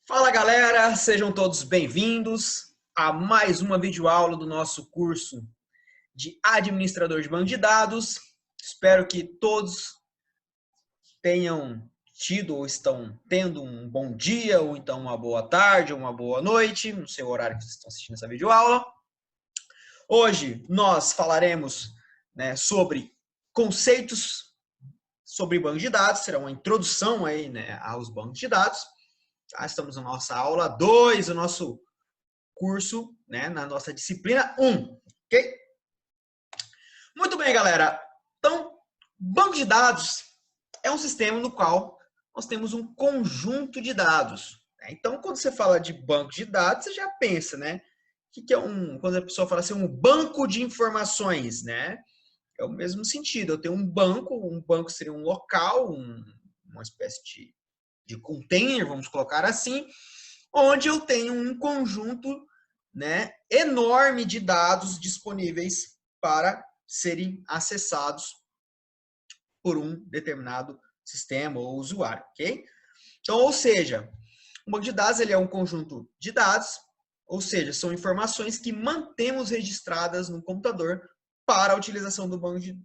Fala galera, sejam todos bem-vindos a mais uma videoaula do nosso curso de Administrador de Banco de Dados. Espero que todos tenham tido ou estão tendo um bom dia, ou então uma boa tarde, ou uma boa noite, no seu horário que vocês estão assistindo essa videoaula. Hoje nós falaremos sobre conceitos sobre banco de dados, será uma introdução aí, aos bancos de dados. Estamos na nossa aula 2, o nosso curso, na nossa disciplina 1, ok? Muito bem, galera. Então, banco de dados é um sistema no qual nós temos um conjunto de dados. Então, quando você fala de banco de dados, você já pensa, o que é quando a pessoa fala assim, um banco de informações, É o mesmo sentido. Eu tenho um banco seria um local, uma espécie de container, vamos colocar assim, onde eu tenho um conjunto enorme de dados disponíveis para serem acessados por um determinado sistema ou usuário, ok? Então, ou seja, um banco de dados ele é um conjunto de dados, ou seja, são informações que mantemos registradas no computador para a utilização do banco de...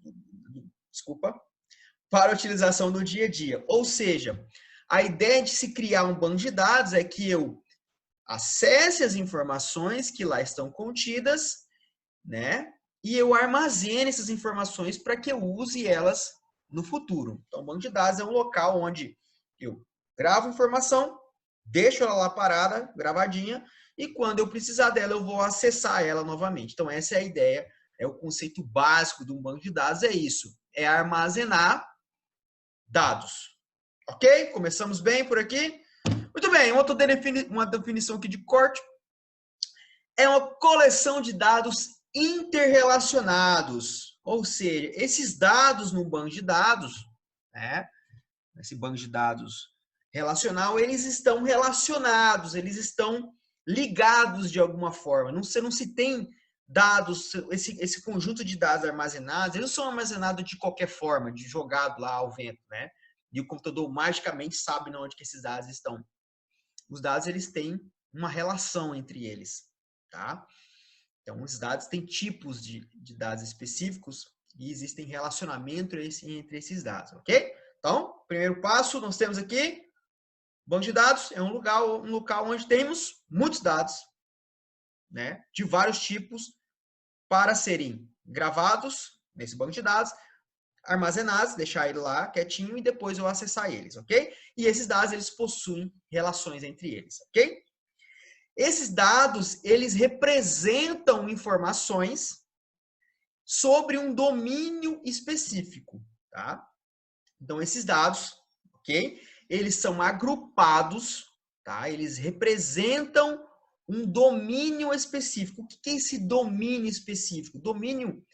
para a utilização do dia a dia. Ou seja, a ideia de se criar um banco de dados é que eu acesse as informações que lá estão contidas, e eu armazene essas informações para que eu use elas no futuro. Então, o banco de dados é um local onde eu gravo informação, deixo ela lá parada, gravadinha, e quando eu precisar dela, eu vou acessar ela novamente. Então, essa é a ideia, é o conceito básico de um banco de dados, é isso, é armazenar dados. Ok? Começamos bem por aqui? Muito bem, uma definição aqui de corte. É uma coleção de dados interrelacionados. Ou seja, esses dados no banco de dados, esse banco de dados relacional, eles estão relacionados, eles estão ligados de alguma forma. Você não se tem dados, esse conjunto de dados armazenados, eles não são armazenados de qualquer forma, de jogado lá ao vento, E o computador magicamente sabe onde que esses dados estão. Os dados, eles têm uma relação entre eles, tá? Então, os dados têm tipos de dados específicos e existem relacionamento entre esses dados, ok? Então, primeiro passo, nós temos aqui, banco de dados é um local onde temos muitos dados, de vários tipos, para serem gravados nesse banco de dados, armazenados, deixar ele lá quietinho e depois eu acessar eles, ok? E esses dados, eles possuem relações entre eles, ok? Esses dados, eles representam informações sobre um domínio específico, tá? Então, esses dados, ok? Eles são agrupados, tá? Eles representam um domínio específico. O que é esse domínio específico? Domínio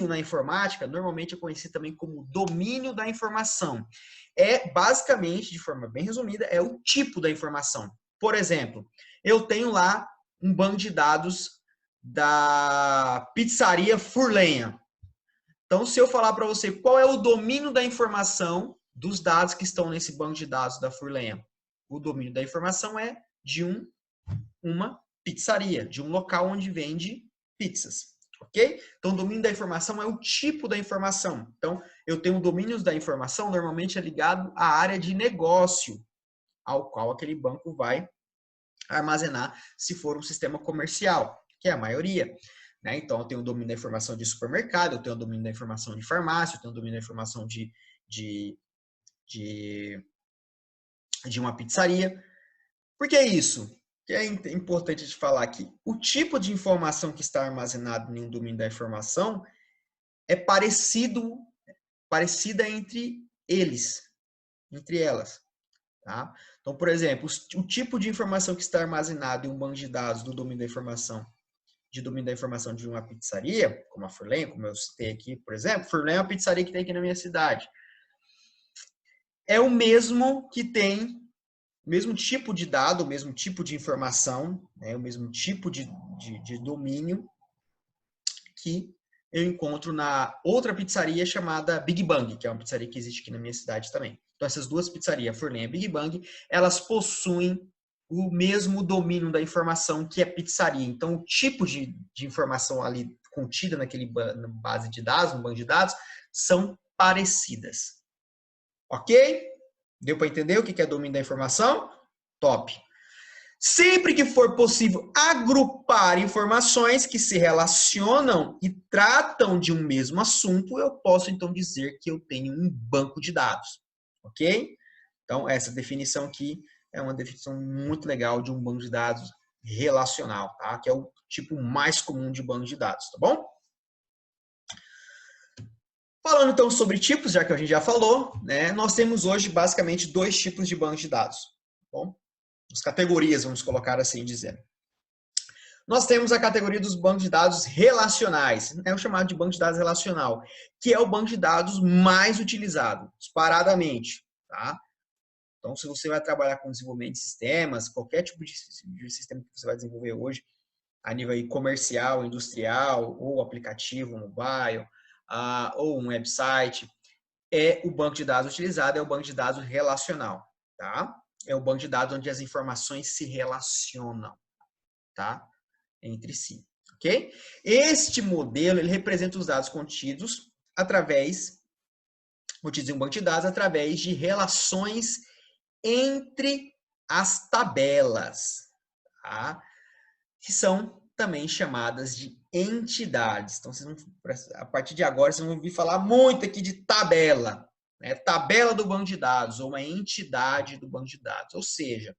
na informática, normalmente é conhecido também como domínio da informação. É, basicamente, de forma bem resumida, é o tipo da informação. Por exemplo, eu tenho lá um banco de dados da pizzaria Furlenha. Então, se eu falar para você qual é o domínio da informação dos dados que estão nesse banco de dados da Furlenha, o domínio da informação é de uma pizzaria, de um local onde vende pizzas, ok? Então, o domínio da informação é o tipo da informação. Então, eu tenho domínios da informação, normalmente é ligado à área de negócio, ao qual aquele banco vai armazenar se for um sistema comercial, que é a maioria. Então, eu tenho o domínio da informação de supermercado, eu tenho o domínio da informação de farmácia, eu tenho o domínio da informação de uma pizzaria. Por que isso? Que é importante de falar aqui. O tipo de informação que está armazenado em um domínio da informação é parecida entre elas. Tá? Então, por exemplo, o tipo de informação que está armazenado em um banco de dados do domínio da informação, de uma pizzaria, como a Furlenha, como eu citei aqui, por exemplo, Furlenha é uma pizzaria que tem aqui na minha cidade. É o mesmo que tem o mesmo tipo de dado, o mesmo tipo de informação, o mesmo tipo de domínio que eu encontro na outra pizzaria chamada Big Bang, que é uma pizzaria que existe aqui na minha cidade também. Então, essas duas pizzarias, Furlenha e Big Bang, elas possuem o mesmo domínio da informação que é pizzaria. Então, o tipo de informação ali contida naquele base de dados, no banco de dados, são parecidas. Ok? Deu para entender o que é domínio da informação? Top! Sempre que for possível agrupar informações que se relacionam e tratam de um mesmo assunto, eu posso então dizer que eu tenho um banco de dados. Ok? Então, essa definição aqui é uma definição muito legal de um banco de dados relacional, tá? Que é o tipo mais comum de banco de dados, tá bom? Falando então sobre tipos, já que a gente já falou, né? Nós temos hoje basicamente 2 tipos de banco de dados, tá bom? As categorias, vamos colocar assim dizendo. Nós temos a categoria dos bancos de dados relacionais, é o chamado de banco de dados relacional, que é o banco de dados mais utilizado, disparadamente, tá? Então, se você vai trabalhar com desenvolvimento de sistemas, qualquer tipo de sistema que você vai desenvolver hoje, a nível comercial, industrial, ou aplicativo, mobile, ou um website, o banco de dados utilizado é o banco de dados relacional, tá? É o banco de dados onde as informações se relacionam, tá? Entre si, ok? Este modelo, ele representa os dados contidos contidos em um banco de dados através de relações entre as tabelas, tá? Que são também chamadas de entidades. Então, a partir de agora, vocês vão ouvir falar muito aqui de tabela, né? Tabela do banco de dados, ou uma entidade do banco de dados. Ou seja,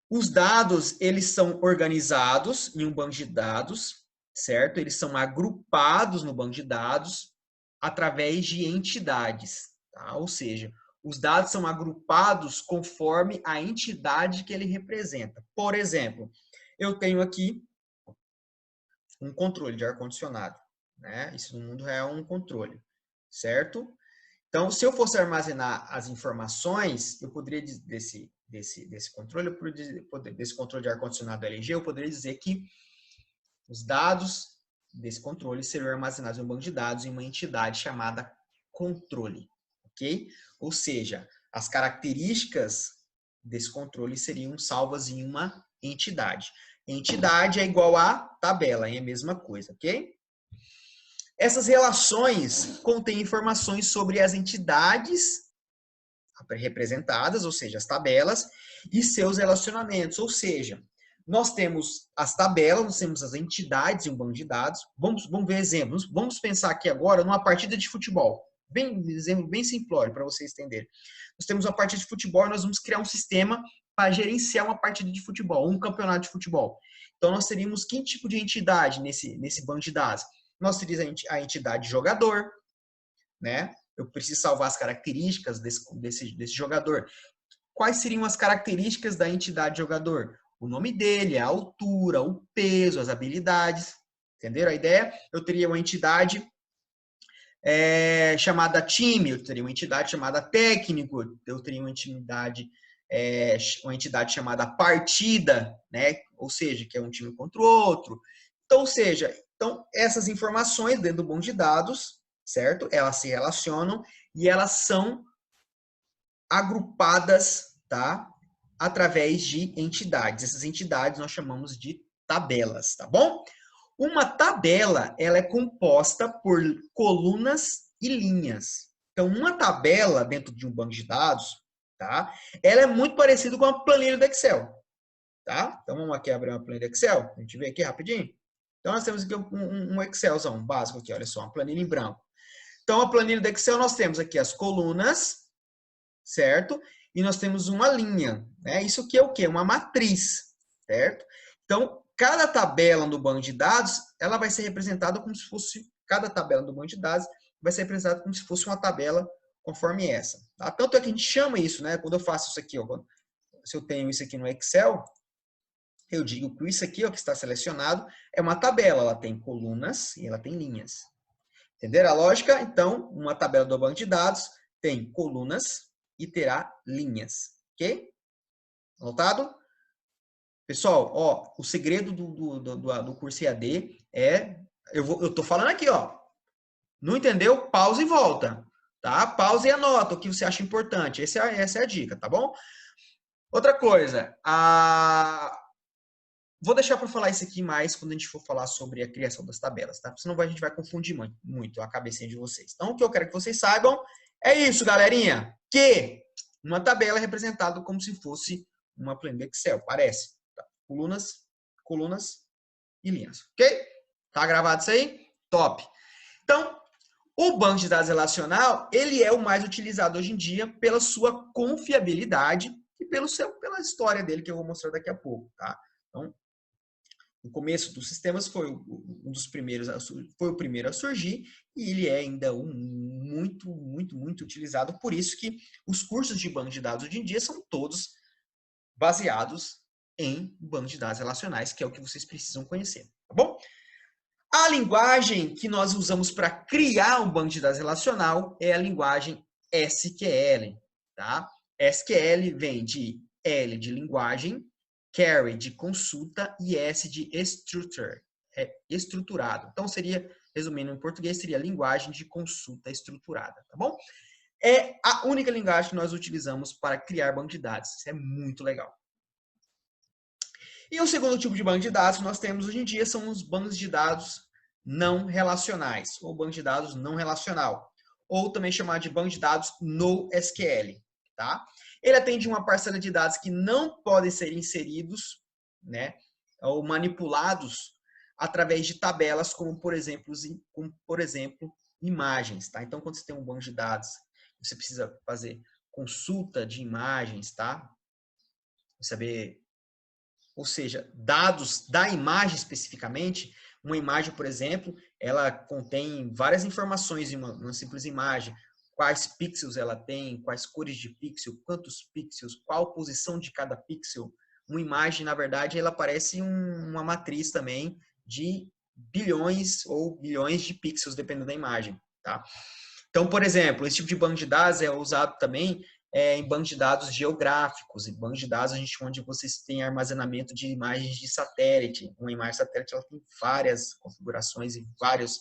os dados, eles são organizados em um banco de dados, certo? Eles são agrupados no banco de dados através de entidades, tá? Ou seja, os dados são agrupados conforme a entidade que ele representa. Por exemplo, eu tenho aqui um controle de ar-condicionado, né? Isso no mundo real é um controle, certo? Então, se eu fosse armazenar as informações, eu poderia desse controle, desse controle de ar-condicionado LG, eu poderia dizer que os dados desse controle seriam armazenados em um banco de dados em uma entidade chamada controle, ok? Ou seja, as características desse controle seriam salvas em uma entidade. Entidade é igual a tabela, é a mesma coisa, ok? Essas relações contêm informações sobre as entidades representadas, ou seja, as tabelas, e seus relacionamentos, ou seja, nós temos as tabelas, nós temos as entidades em um banco de dados. Vamos ver exemplos. Vamos pensar aqui agora numa partida de futebol. Exemplo bem simplório para vocês entenderem. Nós temos uma partida de futebol e nós vamos criar um sistema para gerenciar uma partida de futebol, um campeonato de futebol. Então, nós teríamos que tipo de entidade nesse banco de dados? Nós teríamos a entidade jogador, né? Eu preciso salvar as características desse jogador. Quais seriam as características da entidade jogador? O nome dele, a altura, o peso, as habilidades. Entenderam a ideia? Eu teria uma entidade chamada time, eu teria uma entidade chamada técnico, eu teria uma entidade chamada partida, né? Ou seja, que é um time contra o outro. Então, ou seja, essas informações dentro do banco de dados, certo? Elas se relacionam e elas são agrupadas, tá? Através de entidades. Essas entidades nós chamamos de tabelas, tá bom? Uma tabela, ela é composta por colunas e linhas. Então, uma tabela dentro de um banco de dados, tá? Ela é muito parecida com uma planilha do Excel, tá? Então, vamos aqui abrir uma planilha do Excel. A gente vê aqui rapidinho. Então, nós temos aqui um Excelzão básico aqui, olha só, uma planilha em branco. Então, a planilha do Excel, nós temos aqui as colunas, certo? E nós temos uma linha, né? Isso aqui é o quê? Uma matriz, certo? Então, cada tabela no banco de dados, ela vai ser representada como se fosse, cada tabela do banco de dados vai ser representada como se fosse uma tabela conforme essa. Tá? Tanto é que a gente chama isso, né? Quando eu faço isso aqui, ó, se eu tenho isso aqui no Excel, eu digo que isso aqui, ó, que está selecionado, é uma tabela. Ela tem colunas e ela tem linhas. Entenderam a lógica? Então, uma tabela do banco de dados tem colunas e terá linhas. Ok? Anotado? Pessoal, ó, o segredo do curso EAD é... Eu tô falando aqui, ó. Não entendeu? Pausa e volta. Tá? Pausa e anota o que você acha importante. Essa é a dica, tá bom? Outra coisa, vou deixar para falar isso aqui mais quando a gente for falar sobre a criação das tabelas, tá? Senão a gente vai confundir muito a cabecinha de vocês. Então, o que eu quero que vocês saibam é isso, galerinha, que uma tabela é representada como se fosse uma planilha Excel, parece. Tá? Colunas e linhas, ok? Tá gravado isso aí? Top! Então, o banco de dados relacional, ele é o mais utilizado hoje em dia pela sua confiabilidade e pela história dele, que eu vou mostrar daqui a pouco, tá? Então, no começo dos sistemas foi um dos primeiros, foi o primeiro a surgir e ele é ainda muito utilizado. Por isso que os cursos de banco de dados hoje em dia são todos baseados em banco de dados relacionais, que é o que vocês precisam conhecer, tá bom? A linguagem que nós usamos para criar um banco de dados relacional é a linguagem SQL, tá? SQL vem de L de linguagem, query de consulta e S de structure, estruturado. Então seria, resumindo em português, seria linguagem de consulta estruturada, tá bom? É a única linguagem que nós utilizamos para criar banco de dados. Isso é muito legal. E o segundo tipo de banco de dados que nós temos hoje em dia são os bancos de dados não relacionais, ou banco de dados não relacional, ou também chamado de banco de dados NoSQL, tá? Ele atende uma parcela de dados que não podem ser inseridos, né, ou manipulados através de tabelas, como por exemplo, imagens, tá? Então, quando você tem um banco de dados, você precisa fazer consulta de imagens, tá? Saber, ou seja, dados da imagem especificamente. Uma imagem, por exemplo, ela contém várias informações em uma simples imagem. Quais pixels ela tem, quais cores de pixel, quantos pixels, qual posição de cada pixel. Uma imagem, na verdade, ela parece uma matriz também de bilhões ou bilhões de pixels, dependendo da imagem, tá? Então, por exemplo, esse tipo de banco de dados é usado também em bancos de dados geográficos, em bancos de dados onde vocês têm armazenamento de imagens de satélite. Uma imagem de satélite ela tem várias configurações e várias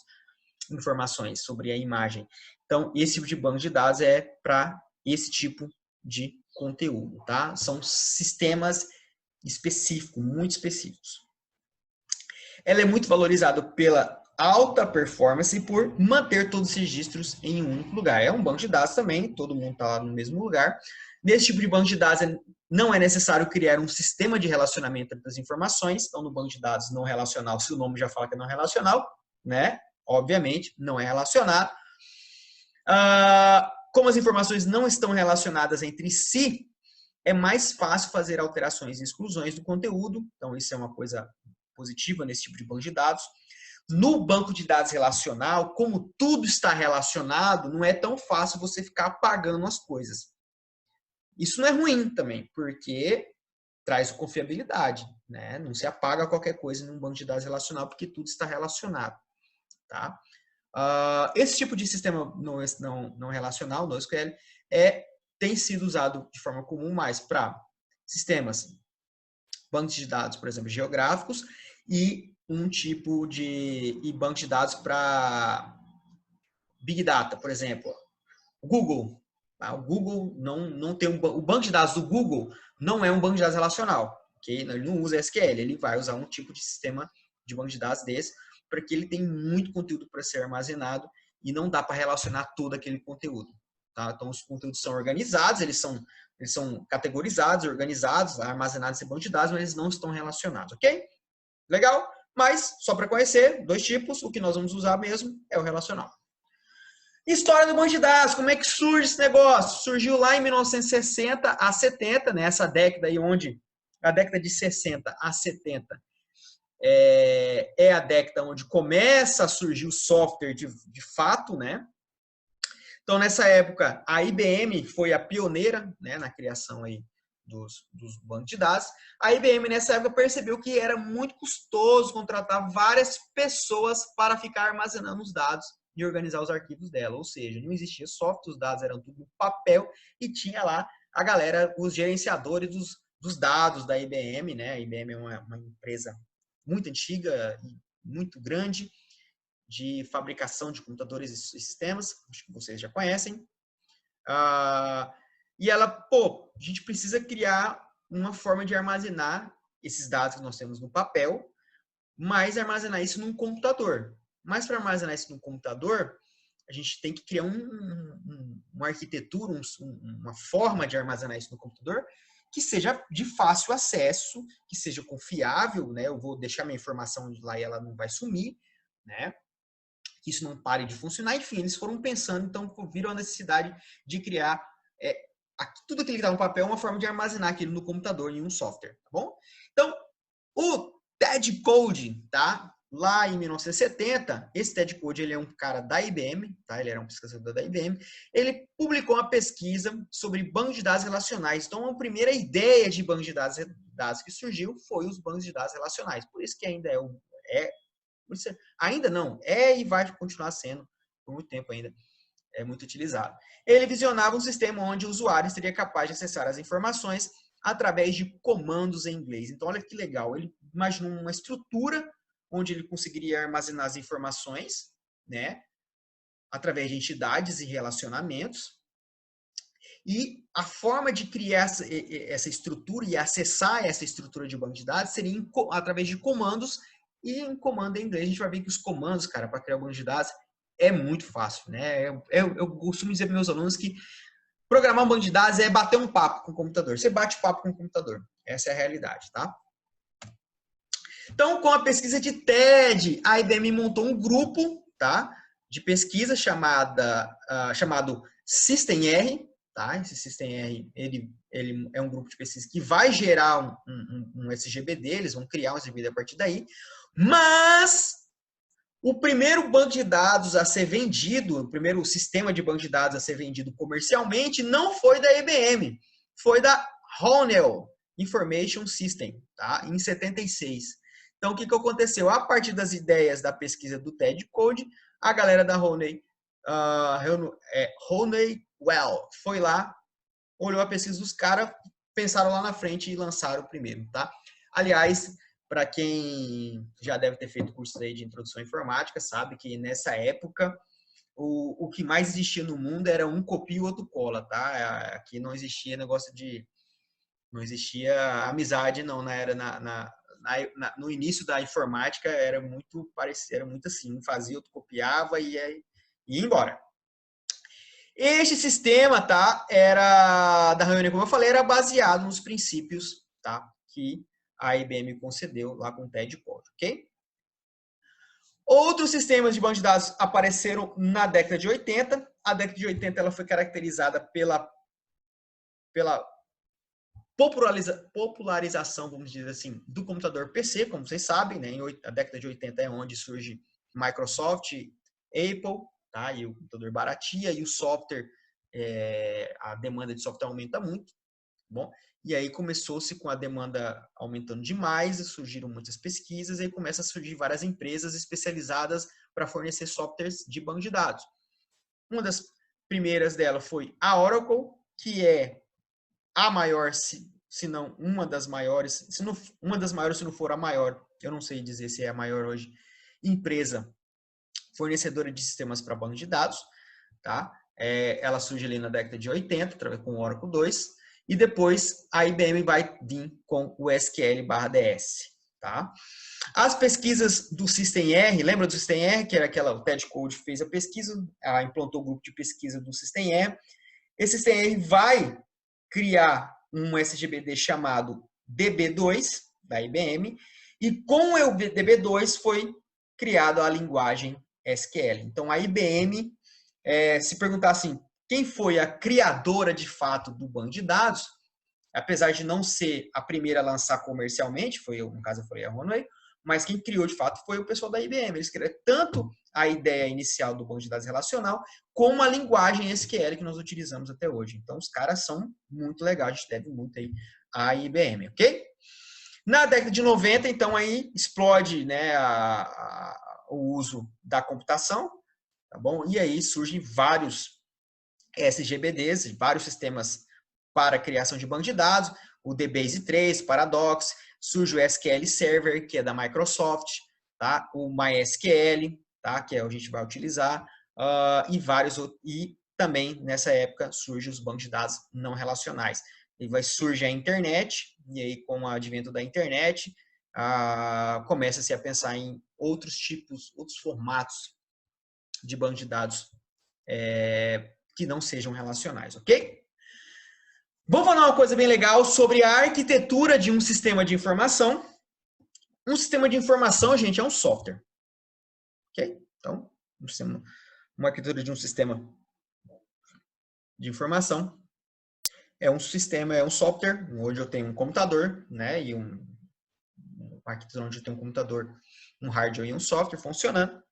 informações sobre a imagem. Então, esse tipo de banco de dados é para esse tipo de conteúdo, tá? São sistemas específicos, muito específicos. Ela é muito valorizada pela alta performance e por manter todos os registros em um único lugar. É um banco de dados também, todo mundo está lá no mesmo lugar. Nesse tipo de banco de dados, não é necessário criar um sistema de relacionamento das informações. Então, no banco de dados não relacional, se o nome já fala que é não relacional, né? Obviamente, não é relacionado. Como as informações não estão relacionadas entre si, é mais fácil fazer alterações e exclusões do conteúdo. Então, isso é uma coisa positiva nesse tipo de banco de dados. No banco de dados relacional, como tudo está relacionado, não é tão fácil você ficar apagando as coisas. Isso não é ruim também, porque traz confiabilidade, né? Não se apaga qualquer coisa num banco de dados relacional, porque tudo está relacionado, tá? Esse tipo de sistema não relacional, NoSQL, tem sido usado de forma comum mais para sistemas, bancos de dados, por exemplo, geográficos, e um tipo de banco de dados para Big Data, por exemplo. O Google. O Google não tem o banco de dados do Google não é um banco de dados relacional, ok? Ele não usa SQL, ele vai usar um tipo de sistema de banco de dados desse, porque ele tem muito conteúdo para ser armazenado e não dá para relacionar todo aquele conteúdo. Tá? Então, os conteúdos são organizados, eles são categorizados, organizados, armazenados em banco de dados, mas eles não estão relacionados, ok? Legal? Mas, só para conhecer, dois tipos, o que nós vamos usar mesmo é o relacional. História do banco de dados, como é que surge esse negócio? Surgiu lá em 1960 a 70, né? Essa década aí onde, a década de 60 a 70, é a década onde começa a surgir o software de fato, né? Então, nessa época, a IBM foi a pioneira, né, na criação aí dos bancos de dados. A IBM, nessa época, percebeu que era muito custoso contratar várias pessoas para ficar armazenando os dados e organizar os arquivos dela. Ou seja, não existia software, os dados eram tudo no papel e tinha lá a galera, os gerenciadores dos dados da IBM, né? A IBM é uma empresa muito antiga e muito grande de fabricação de computadores e sistemas, acho que vocês já conhecem. E ela, a gente precisa criar uma forma de armazenar esses dados que nós temos no papel, mas armazenar isso num computador. Mas para armazenar isso num computador, a gente tem que criar uma arquitetura, uma forma de armazenar isso no computador que seja de fácil acesso, que seja confiável, né? Eu vou deixar minha informação lá e ela não vai sumir, né? Que isso não pare de funcionar. Enfim, eles foram pensando, então viram a necessidade de criar tudo aquilo que está no papel, uma forma de armazenar aquilo no computador em um software, tá bom? Então, o Ted Code, tá? Lá em 1970, esse Ted Code, ele é um cara da IBM, tá? Ele era um pesquisador da IBM. Ele publicou uma pesquisa sobre bancos de dados relacionais. Então, a primeira ideia de banco de dados que surgiu foi os bancos de dados relacionais. Por isso que ainda ainda não, e vai continuar sendo por muito tempo ainda. É muito utilizado. Ele visionava um sistema onde o usuário seria capaz de acessar as informações através de comandos em inglês. Então, olha que legal. Ele imaginou uma estrutura onde ele conseguiria armazenar as informações, né, através de entidades e relacionamentos. E a forma de criar essa estrutura e acessar essa estrutura de banco de dados seria através de comandos e um comando em inglês. A gente vai ver que os comandos, cara, para criar um banco de dados é muito fácil, né? Eu costumo dizer para meus alunos que programar um banco de dados é bater um papo com o computador. Você bate papo com o computador. Essa é a realidade, tá? Então, com a pesquisa de TED, a IBM montou um grupo, tá, de pesquisa chamado SystemR, tá? Esse SystemR, ele é um grupo de pesquisa que vai gerar um SGBD, eles vão criar um SGBD a partir daí, mas o primeiro banco de dados a ser vendido, o primeiro sistema de banco de dados a ser vendido comercialmente não foi da IBM, foi da Honeywell Information System, tá? Em 76. Então, o que aconteceu? A partir das ideias da pesquisa do TED Code, a galera da Honeywell foi lá, olhou a pesquisa dos caras, pensaram lá na frente e lançaram o primeiro, tá? Aliás, para quem já deve ter feito curso aí de introdução à informática, sabe que nessa época o que mais existia no mundo era um copia e o outro cola, tá? Aqui não existia não existia amizade, não, no início da informática era muito parecido, era muito assim, um fazia, outro copiava e ia embora. Este sistema, tá, era da reunião, como eu falei, era baseado nos princípios, tá, que a IBM concedeu lá com o TED Code, ok? Outros sistemas de banco de dados apareceram na década de 80. A década de 80 ela foi caracterizada pela popularização, vamos dizer assim, do computador PC, como vocês sabem, né? A década de 80 é onde surge Microsoft, Apple, tá? E o computador baratia e o software, a demanda de software aumenta muito, bom? E aí começou-se com a demanda aumentando demais, surgiram muitas pesquisas, e aí começa a surgir várias empresas especializadas para fornecer softwares de banco de dados. Uma das primeiras dela foi a Oracle, que é a maior, se não uma das maiores, se não for a maior, eu não sei dizer se é a maior hoje, empresa fornecedora de sistemas para banco de dados, tá? Ela surge ali na década de 80, com o Oracle 2, e depois a IBM vai vir com o SQL/DS, tá? As pesquisas do SystemR, lembra do SystemR, que era o TED Code fez a pesquisa, ela implantou o grupo de pesquisa do SystemR. Esse SystemR vai criar um SGBD chamado DB2, da IBM, e com o DB2 foi criada a linguagem SQL. Então, a IBM, se perguntar assim, quem foi a criadora de fato do banco de dados, apesar de não ser a primeira a lançar comercialmente, no caso foi a Honeywell, mas quem criou de fato foi o pessoal da IBM. Eles criaram tanto a ideia inicial do banco de dados relacional, como a linguagem SQL que nós utilizamos até hoje. Então, os caras são muito legais, a gente deve muito aí à IBM, ok? Na década de 90, então, aí explode, né, o uso da computação, tá bom? E aí surgem vários SGBDs, vários sistemas para criação de banco de dados, o DBase 3, Paradox, surge o SQL Server, que é da Microsoft, tá? O MySQL, tá? Que a gente vai utilizar, e vários outros. E também, nessa época, surgem os bancos de dados não relacionais, e vai surgir a internet, e aí com o advento da internet, começa-se a pensar em outros tipos, outros formatos de banco de dados que não sejam relacionais, ok? Vou falar uma coisa bem legal sobre a arquitetura de um sistema de informação. Um sistema de informação, gente, é um software, ok? Então, uma arquitetura de um sistema de informação é um sistema, é um software, onde eu tenho um computador, né, e uma arquitetura onde eu tenho um computador, um hardware e um software funcionando.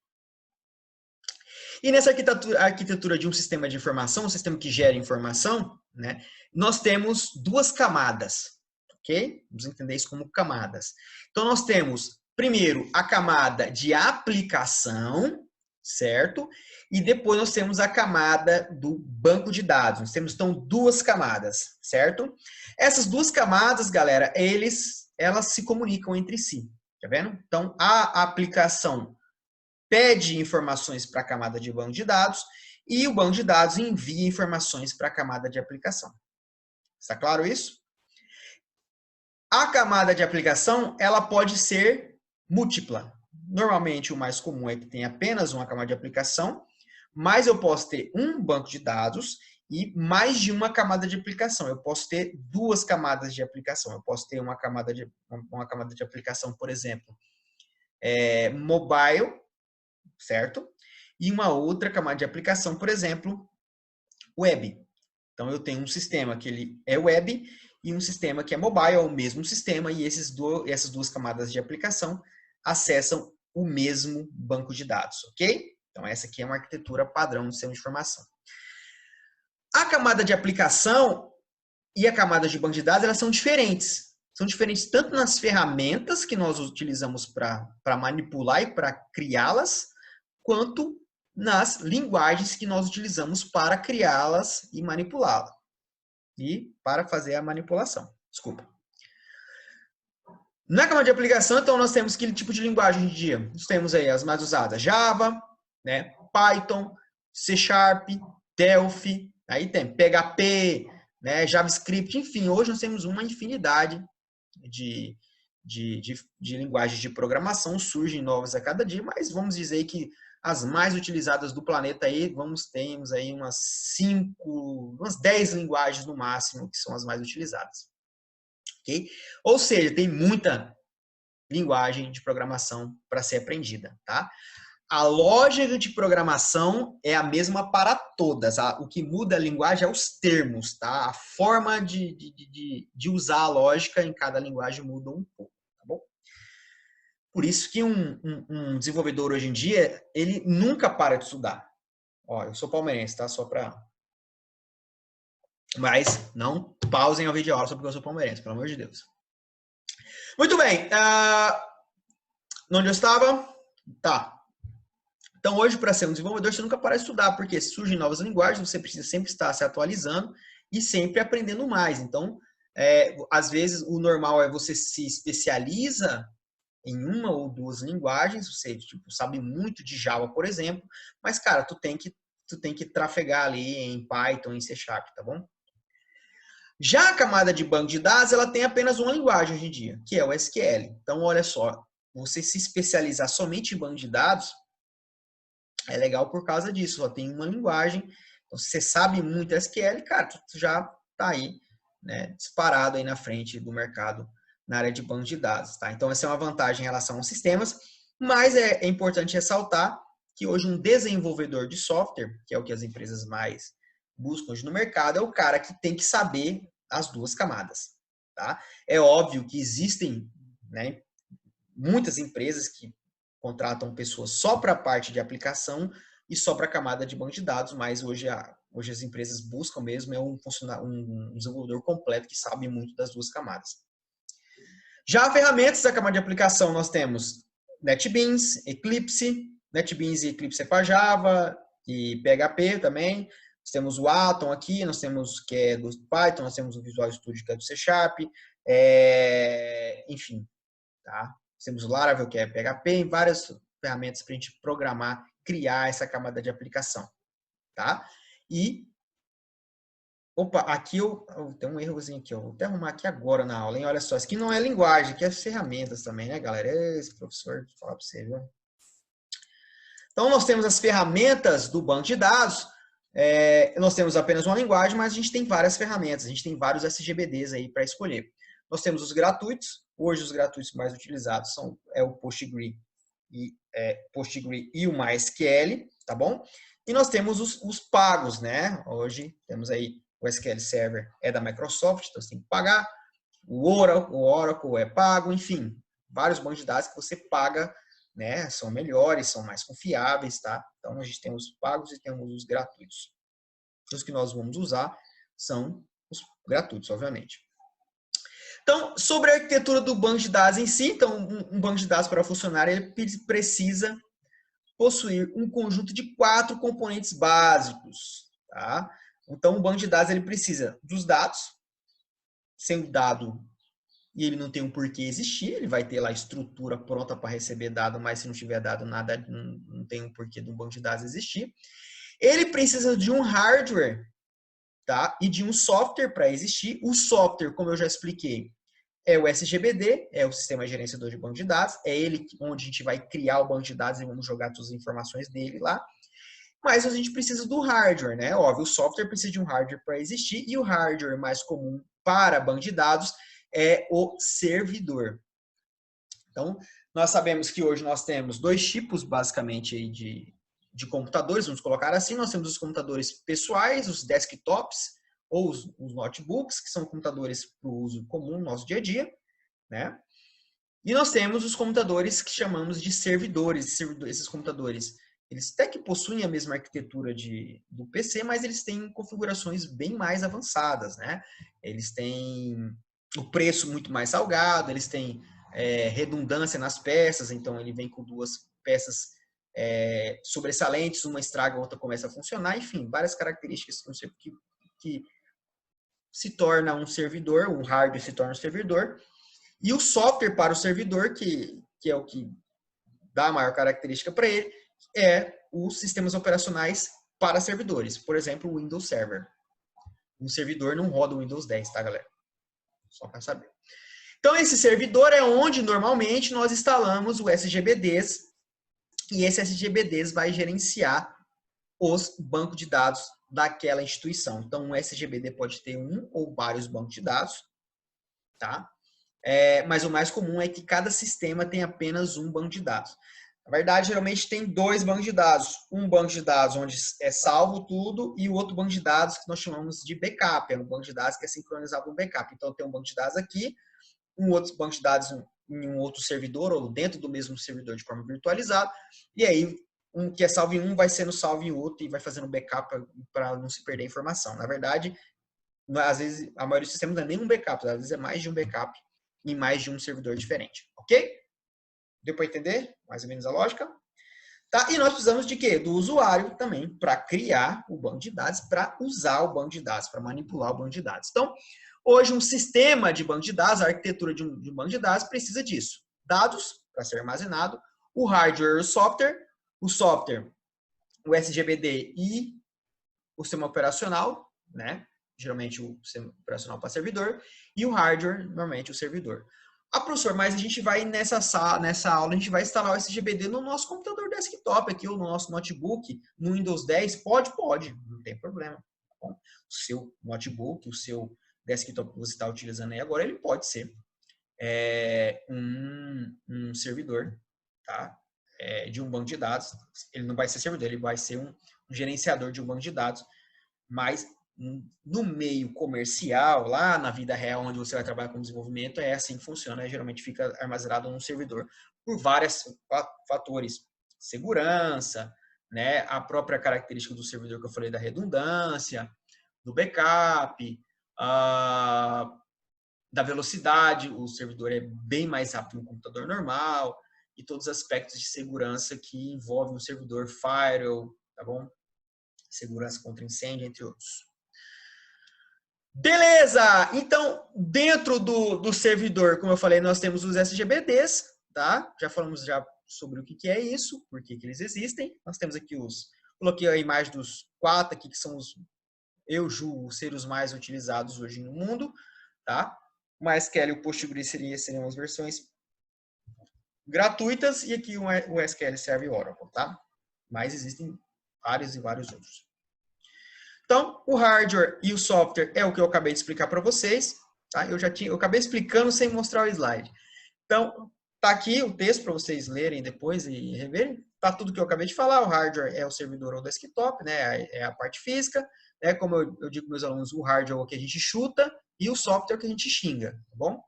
E nessa arquitetura de um sistema de informação, um sistema que gera informação, né, nós temos duas camadas, ok? Vamos entender isso como camadas. Então, nós temos, primeiro, a camada de aplicação, certo? E depois nós temos a camada do banco de dados. Nós temos, então, duas camadas, certo? Essas duas camadas, galera, elas se comunicam entre si, tá vendo? Então, a aplicação pede informações para a camada de banco de dados e o banco de dados envia informações para a camada de aplicação. Está claro isso? A camada de aplicação, ela pode ser múltipla. Normalmente, o mais comum é que tenha apenas uma camada de aplicação, mas eu posso ter um banco de dados e mais de uma camada de aplicação. Eu posso ter duas camadas de aplicação. Eu posso ter uma camada de aplicação, por exemplo, mobile, certo? E uma outra camada de aplicação, por exemplo, web. Então, eu tenho um sistema que ele é web e um sistema que é mobile, é o mesmo sistema, e essas duas camadas de aplicação acessam o mesmo banco de dados, ok? Então, essa aqui é uma arquitetura padrão do sistema de informação. A camada de aplicação e a camada de banco de dados, elas são diferentes. São diferentes tanto nas ferramentas que nós utilizamos para manipular e para criá-las, quanto nas linguagens que nós utilizamos para criá-las e manipulá-las. E para fazer a manipulação. Desculpa. Na camada de aplicação, então, nós temos aquele tipo de linguagem hoje em dia. Nós temos aí as mais usadas: Java, né, Python, C Sharp, Delphi, aí tem PHP, né, JavaScript, enfim, hoje nós temos uma infinidade de linguagens de programação, surgem novas a cada dia, mas vamos dizer que as mais utilizadas do planeta aí, temos aí umas 10 linguagens no máximo que são as mais utilizadas. Ok? Ou seja, tem muita linguagem de programação para ser aprendida, tá? A lógica de programação é a mesma para todas. O que muda a linguagem é os termos, tá? A forma de usar a lógica em cada linguagem muda um pouco, tá bom? Por isso que um desenvolvedor hoje em dia, ele nunca para de estudar. Ó, eu sou palmeirense, tá? Só para... Mas não pausem a videoaula só porque eu sou palmeirense, pelo amor de Deus. Muito bem. Onde eu estava? Tá. Então, hoje, para ser um desenvolvedor, você nunca para de estudar, porque surgem novas linguagens, você precisa sempre estar se atualizando e sempre aprendendo mais. Então, às vezes, o normal é você se especializa em uma ou duas linguagens, você sabe muito de Java, por exemplo, mas, cara, tu tem que trafegar ali em Python, em C Sharp, tá bom? Já a camada de banco de dados, ela tem apenas uma linguagem hoje em dia, que é o SQL. Então, olha só, você se especializar somente em banco de dados é legal por causa disso, só tem uma linguagem. Então, se você sabe muito SQL, cara, tu já tá aí, né, disparado aí na frente do mercado na área de banco de dados, tá? Então, essa é uma vantagem em relação aos sistemas, mas é importante ressaltar que hoje um desenvolvedor de software, que é o que as empresas mais buscam hoje no mercado, é o cara que tem que saber as duas camadas, tá? É óbvio que existem, né, muitas empresas que contratam pessoas só para a parte de aplicação e só para a camada de banco de dados, mas hoje as empresas buscam mesmo um desenvolvedor completo que sabe muito das duas camadas. Já ferramentas da camada de aplicação, nós temos NetBeans, Eclipse. NetBeans e Eclipse é para Java e PHP também. Nós temos o Atom aqui, nós temos que é do Python, nós temos o Visual Studio que é do C Sharp, enfim, tá? Nós temos o Laravel que é PHP, e várias ferramentas para a gente programar, criar essa camada de aplicação, tá? E Opa, aqui tem um errozinho aqui, ó. Vou até arrumar aqui agora na aula, hein? Olha só, isso aqui não é linguagem, aqui é ferramentas também, né, galera? Esse professor, vou falar para você, viu? Então, nós temos as ferramentas do banco de dados. Nós temos apenas uma linguagem, mas a gente tem várias ferramentas, a gente tem vários SGBDs aí para escolher. Nós temos os gratuitos. Hoje, os gratuitos mais utilizados são o Postgre e o MySQL, tá bom? E nós temos os pagos, né? Hoje temos aí o SQL Server da Microsoft, então você tem que pagar. O Oracle é pago, enfim, vários bancos de dados que você paga, né? São melhores, são mais confiáveis, tá? Então a gente tem os pagos e temos os gratuitos. Os que nós vamos usar são os gratuitos, obviamente. Então, sobre a arquitetura do banco de dados em si, então um banco de dados para funcionar, ele precisa possuir um conjunto de 4 componentes básicos, tá? Então, o banco de dados ele precisa dos dados, sendo dado e ele não tem um porquê existir, ele vai ter lá a estrutura pronta para receber dado, mas se não tiver dado nada, não tem um porquê do banco de dados existir. Ele precisa de um hardware, tá? E de um software para existir. O software, como eu já expliquei, é o SGBD, é o Sistema Gerenciador de Banco de Dados, é ele onde a gente vai criar o banco de dados e vamos jogar todas as informações dele lá. Mas a gente precisa do hardware, né? Óbvio, o software precisa de um hardware para existir e o hardware mais comum para banco de dados é o servidor. Então, nós sabemos que hoje nós temos 2 tipos, basicamente, aí de computadores, vamos colocar assim. Nós temos os computadores pessoais, os desktops, ou os notebooks, que são computadores para o uso comum no nosso dia a dia, né? E nós temos os computadores que chamamos de servidores. Esses computadores, eles até que possuem a mesma arquitetura do PC, mas eles têm configurações bem mais avançadas, né? Eles têm o preço muito mais salgado, eles têm redundância nas peças, então ele vem com 2 peças sobressalentes, uma estraga, a outra começa a funcionar, enfim, várias características que se torna um servidor, o hardware se torna um servidor, e o software para o servidor, que é o que dá a maior característica para ele, é os sistemas operacionais para servidores. Por exemplo, o Windows Server. Um servidor não roda o Windows 10, tá, galera? Só para saber. Então, esse servidor é onde, normalmente, nós instalamos o SGBDs, e esse SGBDs vai gerenciar os bancos de dados daquela instituição. Então, um SGBD pode ter um ou vários bancos de dados, tá? Mas o mais comum é que cada sistema tem apenas um banco de dados. Na verdade, geralmente tem 2 bancos de dados. Um banco de dados onde é salvo tudo e o outro banco de dados que nós chamamos de backup. É um banco de dados que é sincronizado no backup. Então, tem um banco de dados aqui, um outro banco de dados em um outro servidor ou dentro do mesmo servidor de forma virtualizada. E aí, um que é salvo em um vai sendo salvo em outro e vai fazendo backup para não se perder a informação. Na verdade, às vezes, a maioria dos sistemas não é nem um backup, às vezes é mais de um backup em mais de um servidor diferente, ok? Deu para entender mais ou menos a lógica? Tá? E nós precisamos de quê? Do usuário também para criar o banco de dados, para usar o banco de dados, para manipular o banco de dados. Então, hoje um sistema de banco de dados, a arquitetura de um banco de dados precisa disso. Dados para ser armazenado, o hardware o software, o SGBD e o sistema operacional, né? Geralmente o sistema operacional para servidor, e o hardware, normalmente o servidor. Ah, professor, mas a gente vai nessa aula, a gente vai instalar o SGBD no nosso computador desktop aqui, ou no nosso notebook, no Windows 10? Pode, não tem problema. Tá bom? O seu notebook, o seu desktop que você está utilizando aí agora, ele pode ser um servidor, tá? De um banco de dados. Ele não vai ser servidor, ele vai ser um gerenciador de um banco de dados, mas no meio comercial, lá na vida real, onde você vai trabalhar com desenvolvimento, é assim que funciona. Geralmente fica armazenado num servidor por vários fatores. Segurança, né? A própria característica do servidor que eu falei da redundância, do backup, da velocidade. O servidor é bem mais rápido que um computador normal e todos os aspectos de segurança que envolvem o servidor, firewall, tá bom? Segurança contra incêndio, entre outros. Beleza! Então, dentro do servidor, como eu falei, nós temos os SGBDs, tá? Já falamos já sobre o que é isso, por que eles existem. Nós temos aqui coloquei a imagem dos 4 aqui, que são eu julgo ser os mais utilizados hoje no mundo, tá? O MySQL e o PostgreSQL seriam as versões gratuitas e aqui o SQL Server Oracle, tá? Mas existem vários e vários outros. Então, o hardware e o software é o que eu acabei de explicar para vocês, tá? Eu acabei explicando sem mostrar o slide. Então, tá aqui o texto para vocês lerem depois e reverem. Tá tudo que eu acabei de falar. O hardware é o servidor ou desktop, né? É a parte física. Né? Como eu digo para meus alunos, o hardware é o que a gente chuta e o software é o que a gente xinga, tá bom?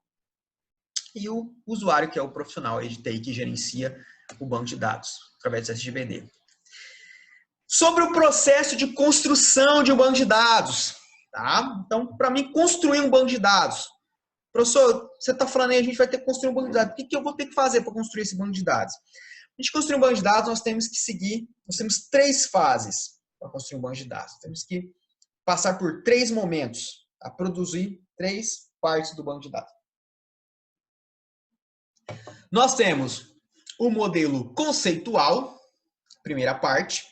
E o usuário, que é o profissional de TI que gerencia o banco de dados através do SGBD. Sobre o processo de construção de um banco de dados, tá? Então, para mim, construir um banco de dados. Professor, você está falando aí, a gente vai ter que construir um banco de dados. O que eu vou ter que fazer para construir esse banco de dados? A gente construir um banco de dados, nós temos que seguir, nós temos 3 fases para construir um banco de dados. Temos que passar por 3 momentos, a produzir 3 partes do banco de dados. Nós temos o modelo conceitual, primeira parte.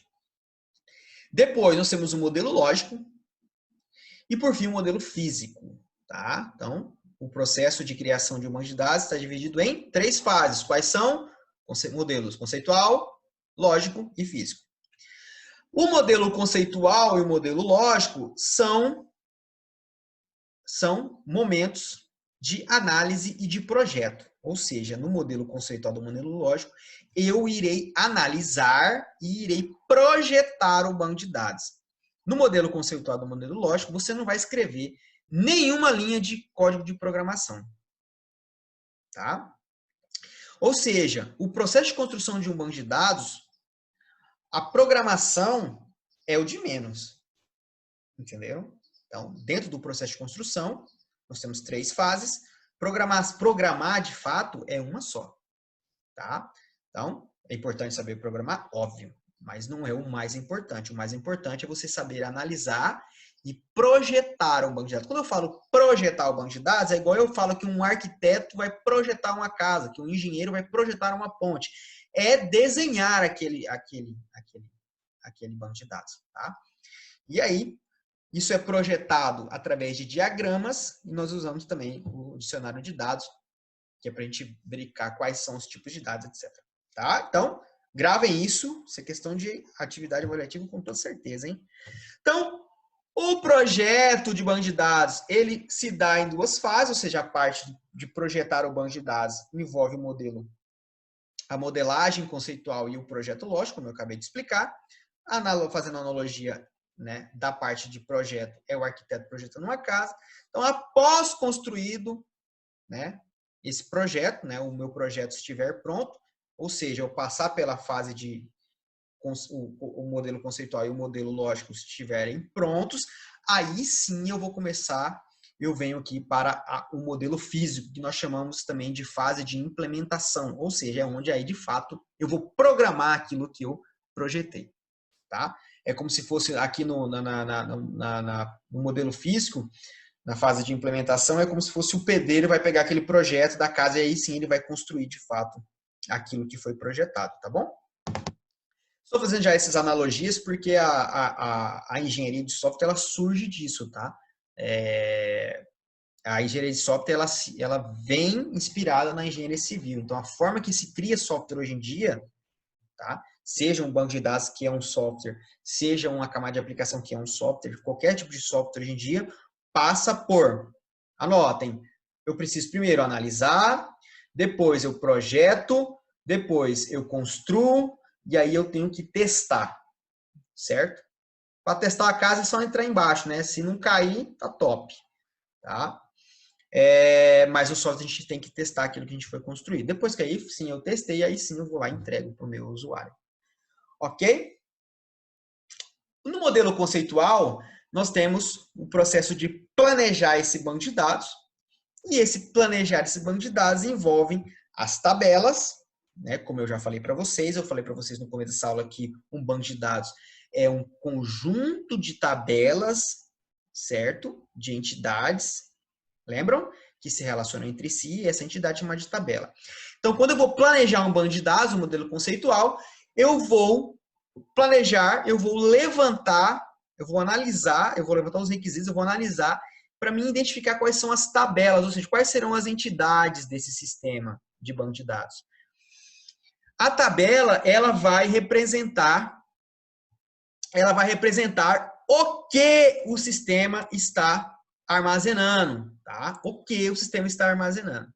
Depois, nós temos o modelo lógico. E, por fim, o modelo físico. Tá? Então, o processo de criação de um banco de dados está dividido em 3 fases. Quais são? Modelos conceitual, lógico e físico. O modelo conceitual e o modelo lógico são momentos de análise e de projeto. Ou seja, no modelo conceitual do modelo lógico, eu irei analisar e irei projetar o banco de dados. No modelo conceitual do modelo lógico, você não vai escrever nenhuma linha de código de programação. Tá? Ou seja, o processo de construção de um banco de dados, a programação é o de menos. Entenderam? Então, dentro do processo de construção, nós temos 3 fases. Programar de fato é uma só. Tá? Então, é importante saber programar, óbvio, mas não é o mais importante. O mais importante é você saber analisar e projetar um banco de dados. Quando eu falo projetar o banco de dados, é igual eu falo que um arquiteto vai projetar uma casa, que um engenheiro vai projetar uma ponte. É desenhar aquele banco de dados. Tá? E aí, isso é projetado através de diagramas e nós usamos também o dicionário de dados, que é para a gente verificar quais são os tipos de dados, etc. Tá? Então, gravem isso. Isso é questão de atividade avaliativa com toda certeza, hein? Então, o projeto de banco de dados, ele se dá em 2 fases, ou seja, a parte de projetar o banco de dados envolve o modelo, a modelagem conceitual e o projeto lógico, como eu acabei de explicar. Fazendo analogia, né, da parte de projeto, é o arquiteto projetando uma casa. Então, após construído, né, esse projeto, né, o meu projeto estiver pronto, ou seja, eu passar pela fase de o modelo conceitual e o modelo lógico estiverem prontos, aí sim eu venho aqui para o modelo físico, que nós chamamos também de fase de implementação, ou seja, é onde aí de fato eu vou programar aquilo que eu projetei. Tá? É como se fosse aqui no modelo físico, na fase de implementação, é como se fosse o pedreiro vai pegar aquele projeto da casa e aí sim ele vai construir de fato aquilo que foi projetado, tá bom? Estou fazendo já essas analogias porque a engenharia de software ela surge disso, tá? A engenharia de software ela vem inspirada na engenharia civil. Então, a forma que se cria software hoje em dia, tá? Seja um banco de dados que é um software, seja uma camada de aplicação que é um software, qualquer tipo de software hoje em dia, passa por, anotem, eu preciso primeiro analisar, depois eu projeto, depois eu construo, e aí eu tenho que testar, certo? Para testar a casa é só entrar embaixo, né? Se não cair, tá top, tá? Mas o software a gente tem que testar aquilo que a gente foi construir. Depois que aí sim eu testei, aí sim eu vou lá e entrego para o meu usuário. Ok? No modelo conceitual, nós temos o processo de planejar esse banco de dados. E esse planejar esse banco de dados envolve as tabelas, né? Como eu já falei para vocês, eu falei para vocês no começo dessa aula que um banco de dados é um conjunto de tabelas, certo? De entidades, lembram? Que se relacionam entre si e essa entidade chama de tabela. Então, quando eu vou planejar um banco de dados, um modelo conceitual, eu vou planejar, eu vou levantar eu vou analisar, eu vou levantar os requisitos, eu vou analisar para mim identificar quais são as tabelas, ou seja, quais serão as entidades desse sistema de banco de dados. A tabela, ela vai representar o que o sistema está armazenando, tá? O que o sistema está armazenando.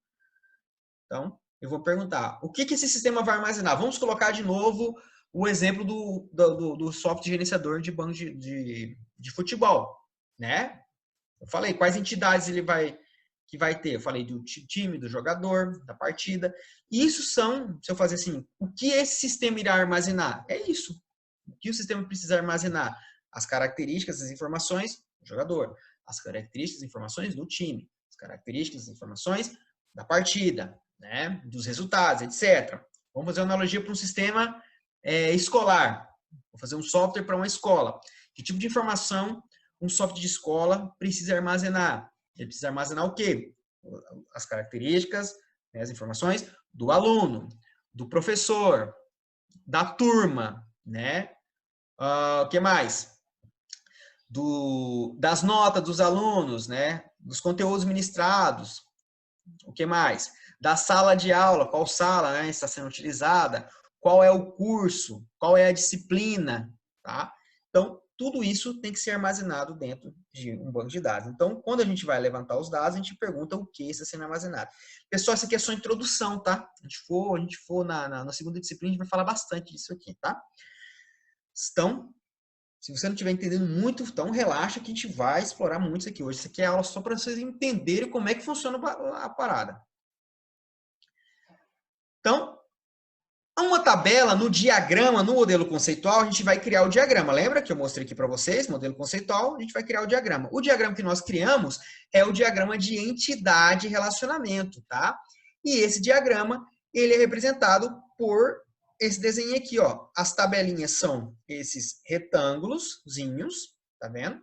Então, eu vou perguntar, o que esse sistema vai armazenar? Vamos colocar de novo o exemplo do software gerenciador de banco de futebol, né? Eu falei quais entidades que vai ter. Eu falei do time, do jogador, da partida. Isso são, se eu fazer assim, o que esse sistema irá armazenar? É isso. O que o sistema precisa armazenar? As características, as informações do jogador, as características, as informações do time, as características, as informações da partida, né? Dos resultados, etc. Vamos fazer uma analogia para um sistema escolar. Vou fazer um software para uma escola. Que tipo de informação um software de escola precisa armazenar? Ele precisa armazenar o quê? As características, né, as informações do aluno, do professor, da turma, né? O que mais? Das notas dos alunos, né? Dos conteúdos ministrados. O que mais? Da sala de aula, qual sala, né, está sendo utilizada, qual é o curso, qual é a disciplina, tá? Então, tudo isso tem que ser armazenado dentro de um banco de dados. Então, quando a gente vai levantar os dados, a gente pergunta o que está sendo armazenado. Pessoal, isso aqui é só introdução, tá? A gente for na segunda disciplina, a gente vai falar bastante disso aqui, tá? Então, se você não estiver entendendo muito, então relaxa que a gente vai explorar muito isso aqui hoje. Isso aqui é aula só para vocês entenderem como é que funciona a parada. Então, uma tabela no diagrama, no modelo conceitual, a gente vai criar o diagrama. Lembra que eu mostrei aqui para vocês, modelo conceitual, a gente vai criar o diagrama. O diagrama que nós criamos é o diagrama de entidade e relacionamento, tá? E esse diagrama, ele é representado por esse desenho aqui, ó. As tabelinhas são esses retângulozinhos, tá vendo?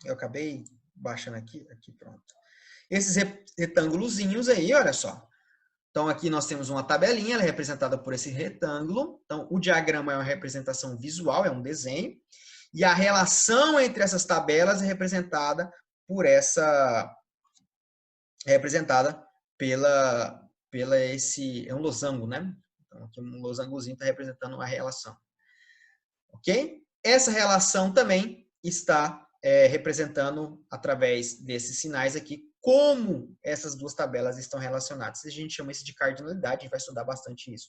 Eu acabei baixando aqui pronto. Esses retângulozinhos aí, olha só. Então, aqui nós temos uma tabelinha, ela é representada por esse retângulo. Então, o diagrama é uma representação visual, é um desenho. E a relação entre essas tabelas é representada por essa... É representada pela esse... É um losango, né? Então, aqui um losangozinho está representando uma relação. Ok? Essa relação também está representando, através desses sinais aqui, como essas duas tabelas estão relacionadas. A gente chama isso de cardinalidade, a gente vai estudar bastante isso.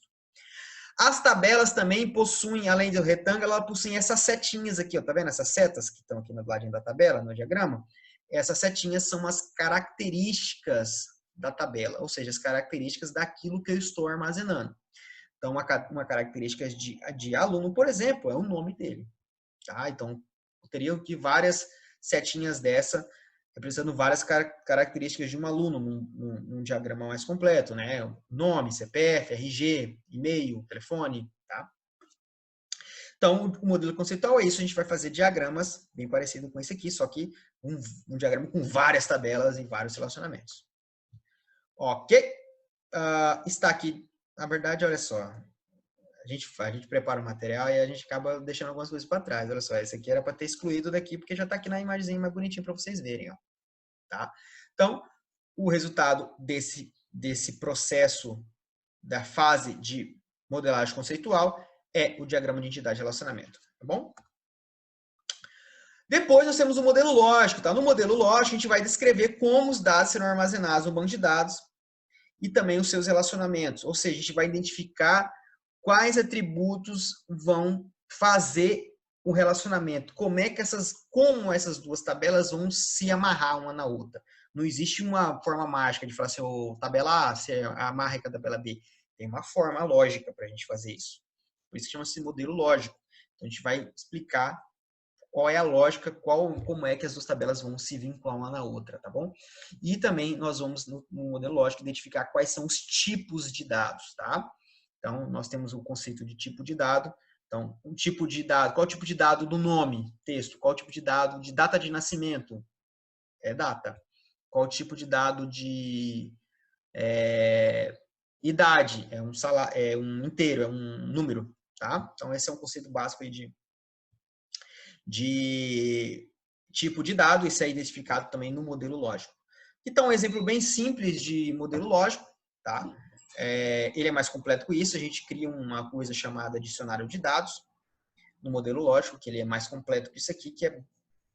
As tabelas também possuem, além do retângulo, elas possuem essas setinhas aqui, ó, tá vendo? Essas setas que estão aqui no ladinho da tabela, no diagrama. Essas setinhas são as características da tabela, ou seja, as características daquilo que eu estou armazenando. Então, uma característica de aluno, por exemplo, é o nome dele. Tá? Então, eu teria aqui várias setinhas dessa, representando várias características de um aluno num diagrama mais completo, né? Nome, CPF, RG, e-mail, telefone, tá? Então, o modelo conceitual é isso, a gente vai fazer diagramas bem parecido com esse aqui, só que um diagrama com várias tabelas e vários relacionamentos. Ok? Está aqui, na verdade, olha só, a gente prepara o material e a gente acaba deixando algumas coisas para trás. Olha só, esse aqui era para ter excluído daqui, porque já está aqui na imagenzinha mais bonitinho para vocês verem. Ó. Tá? Então, o resultado desse processo da fase de modelagem conceitual é o diagrama de entidade e relacionamento. Tá bom? Depois nós temos o modelo lógico. Tá? No modelo lógico, a gente vai descrever como os dados serão armazenados no banco de dados e também os seus relacionamentos. Ou seja, a gente vai identificar quais atributos vão fazer o relacionamento, como essas duas tabelas vão se amarrar uma na outra. Não existe uma forma mágica de falar assim, tabela A, você amarra com a tabela B. Tem uma forma lógica para a gente fazer isso. Por isso que chama-se modelo lógico. Então, a gente vai explicar qual é a lógica, como é que as duas tabelas vão se vincular uma na outra, tá bom? E também nós vamos, no modelo lógico, identificar quais são os tipos de dados, tá? Então, nós temos o conceito de tipo de dado. Então, um tipo de dado, qual é o tipo de dado do nome, texto? Qual é o tipo de dado de data de nascimento? É data. Qual é o tipo de dado de idade? É um salário, é um inteiro, é um número, tá? Então, esse é um conceito básico aí de tipo de dado, isso é identificado também no modelo lógico. Então, um exemplo bem simples de modelo lógico, tá? Ele é mais completo que isso, a gente cria uma coisa chamada dicionário de dados no modelo lógico, que ele é mais completo que isso aqui, que é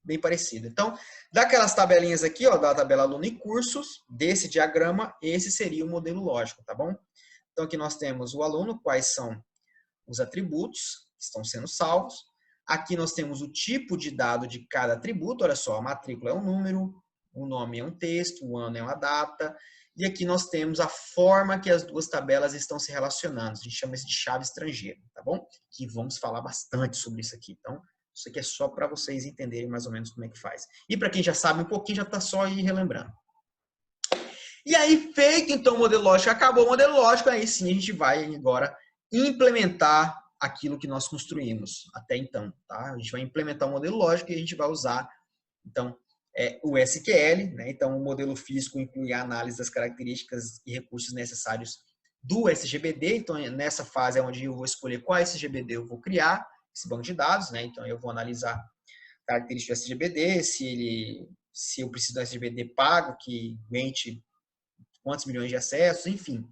bem parecido. Então, daquelas tabelinhas aqui, ó, da tabela aluno e cursos, desse diagrama, esse seria o modelo lógico, tá bom? Então, aqui nós temos o aluno, quais são os atributos que estão sendo salvos. Aqui nós temos o tipo de dado de cada atributo. Olha só, a matrícula é um número, o nome é um texto, o ano é uma data. E aqui nós temos a forma que as duas tabelas estão se relacionando. A gente chama isso de chave estrangeira, tá bom? Que vamos falar bastante sobre isso aqui. Então, isso aqui é só para vocês entenderem mais ou menos como é que faz. E para quem já sabe um pouquinho, já está só aí relembrando. E aí, feito então o modelo lógico, acabou o modelo lógico, aí sim a gente vai agora implementar aquilo que nós construímos até então, tá? A gente vai implementar o modelo lógico e a gente vai usar, então, o SQL, né? Então, o modelo físico inclui a análise das características e recursos necessários do SGBD. Então, nessa fase é onde eu vou escolher qual SGBD eu vou criar, esse banco de dados, né? Então, eu vou analisar características do SGBD, se eu preciso do SGBD pago, que aguente quantos milhões de acessos, enfim.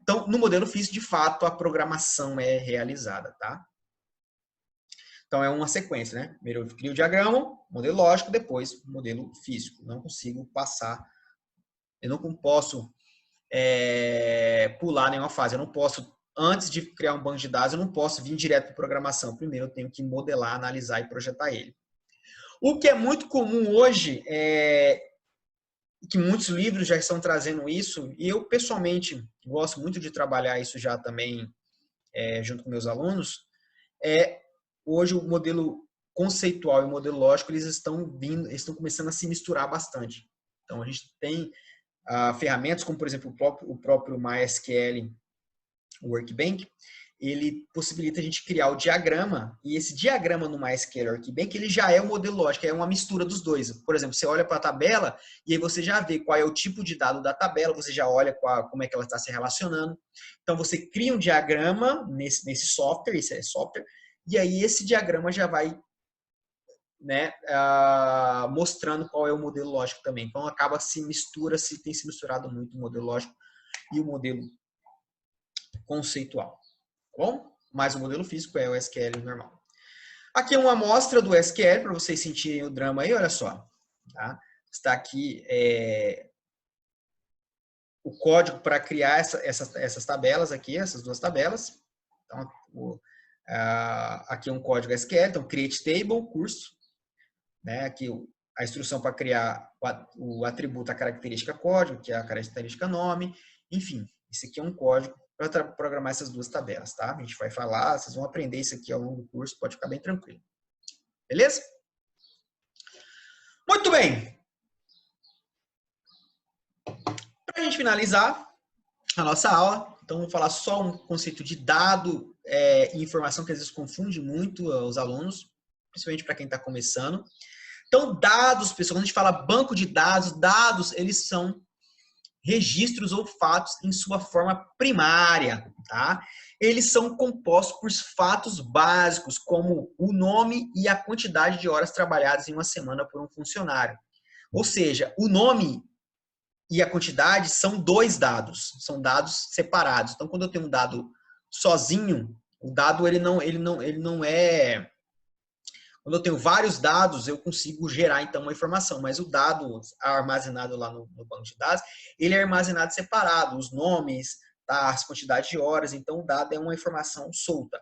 Então, no modelo físico, de fato, a programação é realizada, tá? Então, é uma sequência, né? Primeiro eu crio o diagrama, modelo lógico, depois modelo físico. Não consigo passar, eu não posso pular nenhuma fase. Eu não posso, antes de criar um banco de dados, eu não posso vir direto para programação. Primeiro eu tenho que modelar, analisar e projetar ele. O que é muito comum hoje que muitos livros já estão trazendo isso, e eu pessoalmente gosto muito de trabalhar isso já também junto com meus alunos, hoje o modelo conceitual e o modelo lógico, eles estão começando a se misturar bastante. Então a gente tem ferramentas como, por exemplo, o próprio MySQL Workbench, ele possibilita a gente criar o diagrama, e esse diagrama no MySQL Workbench, ele já é o modelo lógico, é uma mistura dos dois. Por exemplo, você olha para a tabela, e aí você já vê qual é o tipo de dado da tabela, você já olha como é que ela está se relacionando. Então, você cria um diagrama nesse software, esse é software, e aí esse diagrama já vai, né, mostrando qual é o modelo lógico também. Então, acaba tem se misturado muito o modelo lógico e o modelo conceitual. Tá bom? Mas o modelo físico é o SQL normal. Aqui é uma amostra do SQL, para vocês sentirem o drama aí, olha só. Tá? Está aqui o código para criar essas tabelas aqui, essas duas tabelas. Então, aqui é um código SQL, então create table, curso. Né? Aqui a instrução para criar o atributo, a característica código, que é a característica nome. Enfim, esse aqui é um código para programar essas duas tabelas, tá? A gente vai falar, vocês vão aprender isso aqui ao longo do curso, pode ficar bem tranquilo. Beleza? Muito bem. Para a gente finalizar a nossa aula, então vou falar só um conceito de dado e informação que às vezes confunde muito os alunos, principalmente para quem está começando. Então, dados, pessoal, quando a gente fala banco de dados, eles são registros ou fatos em sua forma primária, tá? Eles são compostos por fatos básicos, como o nome e a quantidade de horas trabalhadas em uma semana por um funcionário. Ou seja, o nome e a quantidade são dois dados, são dados separados. Então, quando eu tenho um dado sozinho, o dado ele não é... Quando eu tenho vários dados, eu consigo gerar, então, uma informação. Mas o dado armazenado lá no banco de dados, ele é armazenado separado. Os nomes, tá? As quantidades de horas. Então, o dado é uma informação solta.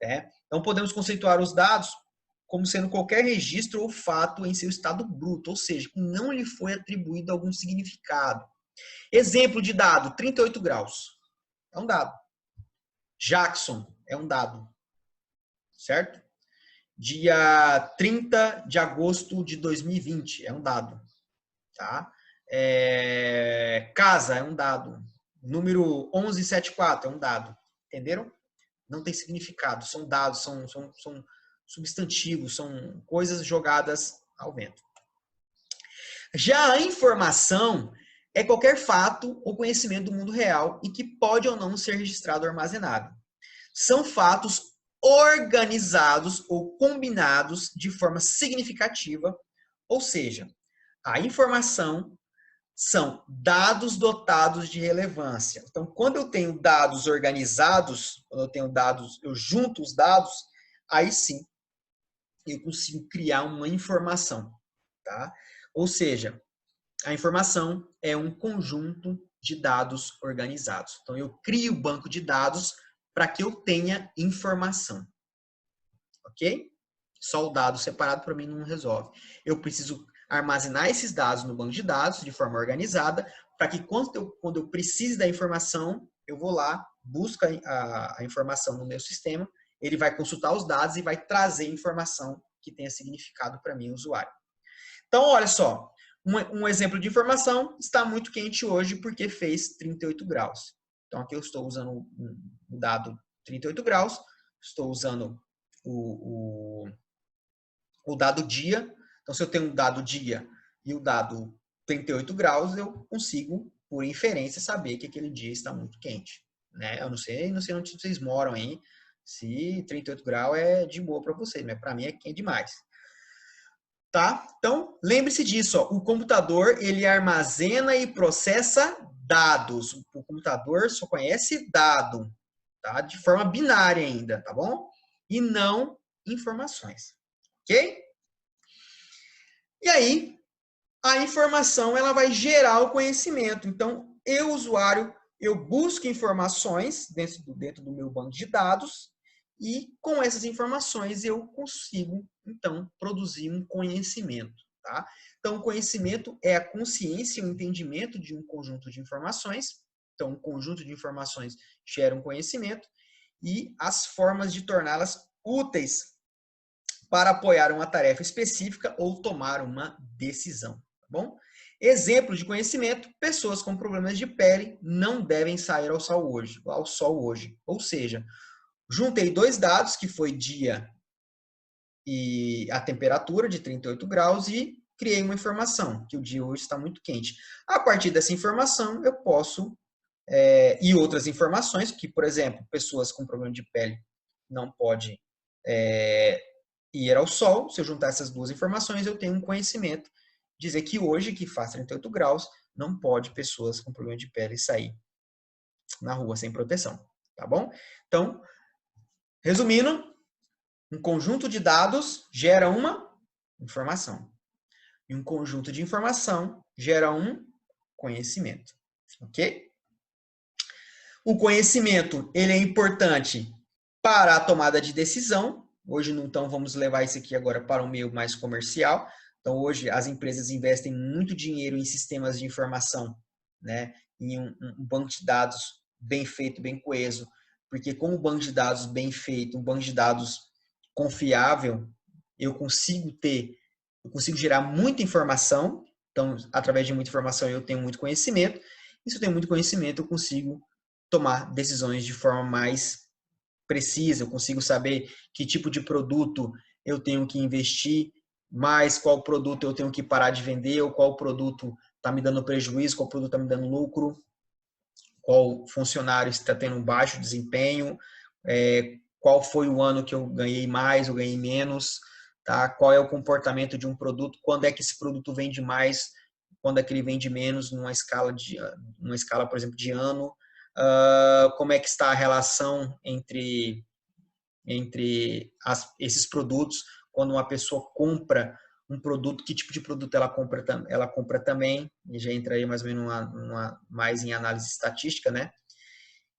Né? Então, podemos conceituar os dados como sendo qualquer registro ou fato em seu estado bruto. Ou seja, que não lhe foi atribuído algum significado. Exemplo de dado, 38 graus. É um dado. Jackson é um dado. Certo? Dia 30 de agosto de 2020, é um dado. Tá? Casa é um dado. Número 1174 é um dado. Entenderam? Não tem significado. São dados, são substantivos, são coisas jogadas ao vento. Já a informação é qualquer fato ou conhecimento do mundo real e que pode ou não ser registrado ou armazenado. São fatos organizados ou combinados de forma significativa, ou seja, a informação são dados dotados de relevância. Então, quando eu tenho dados organizados, quando eu tenho dados, eu junto os dados, aí sim eu consigo criar uma informação, tá? Ou seja, a informação é um conjunto de dados organizados. Então, eu crio o banco de dados para que eu tenha informação. Ok? Só o dado separado para mim não resolve. Eu preciso armazenar esses dados no banco de dados de forma organizada, para que quando eu precise da informação, eu vou lá, busco a informação no meu sistema, ele vai consultar os dados e vai trazer informação que tenha significado para mim, usuário. Então, olha só, um exemplo de informação está muito quente hoje porque fez 38 graus. Então, aqui eu estou usando o dado 38 graus, estou usando o dado dia. Então, se eu tenho um dado dia e o dado 38 graus, eu consigo, por inferência, saber que aquele dia está muito quente. Né? Eu não sei onde vocês moram aí, se 38 graus é de boa para vocês, mas para mim é quente demais. Tá? Então, lembre-se disso. Ó. O computador, ele armazena e processa dados. O computador só conhece dado, tá? De forma binária ainda, tá bom? E não informações. Ok? E aí, a informação ela vai gerar o conhecimento. Então, eu, usuário, eu busco informações dentro do meu banco de dados e com essas informações eu consigo, então, produzir um conhecimento. Tá? Então, o conhecimento é a consciência, o entendimento de um conjunto de informações. Então, um conjunto de informações gera um conhecimento e as formas de torná-las úteis para apoiar uma tarefa específica ou tomar uma decisão, tá bom? Exemplo de conhecimento, pessoas com problemas de pele não devem sair ao sol hoje. Ou seja, juntei dois dados, que foi dia e a temperatura de 38 graus e criei uma informação, que o dia hoje está muito quente. A partir dessa informação, eu posso, e outras informações, que, por exemplo, pessoas com problema de pele não podem ir ao sol. Se eu juntar essas duas informações, eu tenho um conhecimento. Dizer que hoje, que faz 38 graus, não pode pessoas com problema de pele sair na rua sem proteção, tá bom? Então, resumindo, um conjunto de dados gera uma informação. E um conjunto de informação gera um conhecimento, ok? O conhecimento, ele é importante para a tomada de decisão. Hoje, então, vamos levar isso aqui agora para um meio mais comercial. Então, hoje, as empresas investem muito dinheiro em sistemas de informação, né? Em um banco de dados bem feito, bem coeso. Porque com um banco de dados bem feito, um banco de dados confiável, eu consigo gerar muita informação. Então, através de muita informação, eu tenho muito conhecimento. E se eu tenho muito conhecimento, eu consigo tomar decisões de forma mais precisa, eu consigo saber que tipo de produto eu tenho que investir mais, qual produto eu tenho que parar de vender, ou qual produto está me dando prejuízo, qual produto está me dando lucro, qual funcionário está tendo um baixo desempenho, qual foi o ano que eu ganhei mais ou ganhei menos, tá? Qual é o comportamento de um produto, quando é que esse produto vende mais, quando é que ele vende menos, numa escala, por exemplo, de ano, como é que está a relação entre esses produtos, quando uma pessoa compra um produto, que tipo de produto ela compra também, e já entra aí mais ou menos mais em análise estatística, né?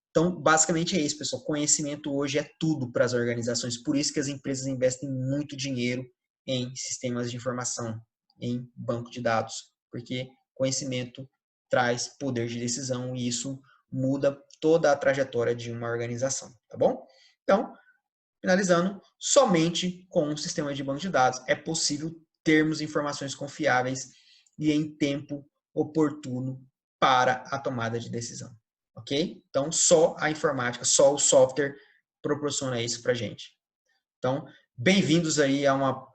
Então, basicamente é isso, pessoal. Conhecimento hoje é tudo para as organizações, por isso que as empresas investem muito dinheiro em sistemas de informação, em banco de dados, porque conhecimento traz poder de decisão e isso muda toda a trajetória de uma organização, tá bom? Então, finalizando, somente com um sistema de banco de dados é possível termos informações confiáveis e em tempo oportuno para a tomada de decisão, ok? Então, só a informática, só o software proporciona isso para a gente. Então, bem-vindos aí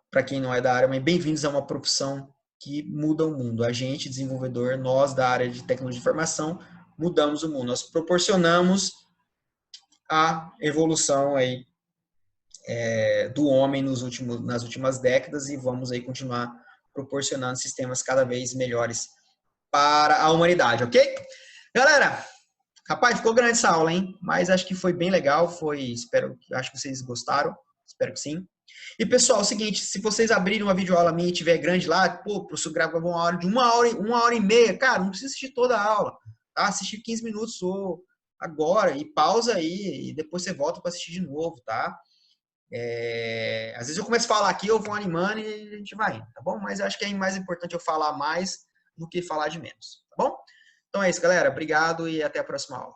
para quem não é da área, mas bem-vindos a uma profissão que muda o mundo. A gente, desenvolvedor, nós da área de tecnologia de informação, mudamos o mundo. Nós proporcionamos a evolução aí do homem nas últimas décadas, e vamos aí continuar proporcionando sistemas cada vez melhores para a humanidade, ok? Galera, rapaz, ficou grande essa aula, hein? Mas acho que foi bem legal, acho que vocês gostaram, espero que sim. E pessoal, é o seguinte, se vocês abrirem uma videoaula minha e tiver grande lá, pô, o professor grava uma hora de uma hora e meia, cara, não precisa assistir toda a aula, tá? Assistir 15 minutos ou agora e pausa aí e depois você volta para assistir de novo, tá? Às vezes eu começo a falar aqui, eu vou animando e a gente vai, tá bom? Mas acho que é mais importante eu falar mais do que falar de menos, tá bom? Então é isso, galera. Obrigado e até a próxima aula.